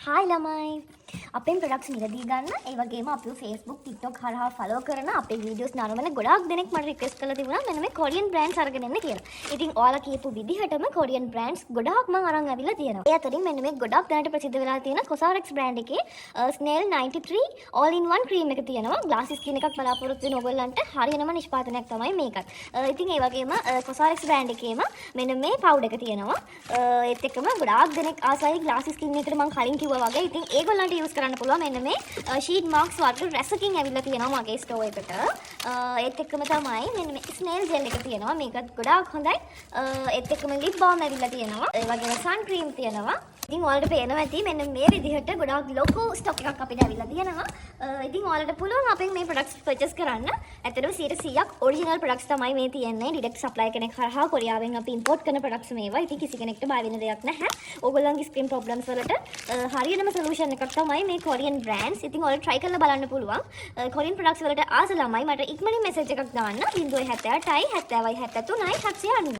Hi ළමයි. අපේ products මිලදී ගන්න ඒ වගේම අපිව Facebook TikTok හරහා ෆලෝ කරන අපේ වීඩියෝස් නරඹන ගොඩාක් දෙනෙක් මට රික්වෙස්ට් කරලා තිබුණා මෙන්න මේ කොරියන් බ්‍රෑන්ඩ්ස් අරගෙන එන්න කියලා. ඉතින් ඔයාලා කියපු විදිහටම කොරියන් බ්‍රෑන්ඩ්ස් ගොඩාක් මම අරන් ඇවිල්ලා තියෙනවා. ඒ අතරින් මෙන්න මේ ගොඩාක් දැනට ප්‍රසිද්ධ වෙලා තියෙන COSRX බ්‍රෑන්ඩ් එකේ Snail 93 all in one cream එක තියෙනවා. ග්ලාසි ස්කින් එකක් බලාපොරොත්තු වෙන ඔයගොල්ලන්ට හරියනම නිෂ්පාදනයක් තමයි මේකත්. ඉතින් ඒ වගේම COSRX බ්‍රෑන්ඩ් එකේම මෙන්න මේ පවුඩර් එක තියෙනවා. ඒත් එක්කම ගොඩාක් දෙනෙක් ආසයි ග්ලාසි ස්කින් එකට මම කලින් කිව්වා වගේ. ඉතින් ඒගොල්ලන්ට යූස් කරන්න පුළුවන් මෙන්න මේ ෂීට් මාක්ස් වර්ග රැසකින් ඇවිල්ලා තියෙනවා මගේ ස්ටෝර් එකට. ඒත් එක්කම තමයි මෙන්න මේ ස්නේල් ජෙල් එක තියෙනවා. මේකත් ගොඩාක් හොඳයි. ඒත් එක්කම ලිප් බාම් ඇවිල්ලා තියෙනවා. ඒ වගේම සන් ක්‍රීම් තියෙනවා. ඉතින් ඔයාලට පේනවා ඇති මෙන්න මේ විදිහට ගොඩාක් ලොකු ස්ටොක් එකක් අපිට ඇවිල්ලා තියෙනවා. ඉතින් ඔයාලට පුළුවන් අපෙන් මේ ප්‍රොඩක්ට්ස් පර්චේස් කරන්න. ඇත්තටම 100%ක් ඔරිජිනල් ප්‍රොඩක්ට්ස් තමයි මේ තියෙන්නේ. ඩිරෙක්ට් සප්ලයි කෙනෙක් හරහා කොරියාවෙන් අපි ඉම්පෝට් කරන ප්‍රොඩක්ට්ස් මේවා. ඉතින් කිසි කෙනෙක්ට බය වෙන දෙයක් නැහැ. ඕගොල්ලන්ගේ ස්කින් ප්‍රොබ්ලම්ස් වලට හරියනම සොලියුෂන් එකක් තමයි මේ කොරියන් බ්‍රෑන්ඩ්ස්. ඉතින් ඔයාලා try කරලා බලන්න පුළුවන්. කොරියන් ප්‍රොඩක්ට්ස් වලට ආස ළමයි මට ඉක්මනින් මෙසේජ් එකක් දාන්න 078යි 70යි 73යි 790.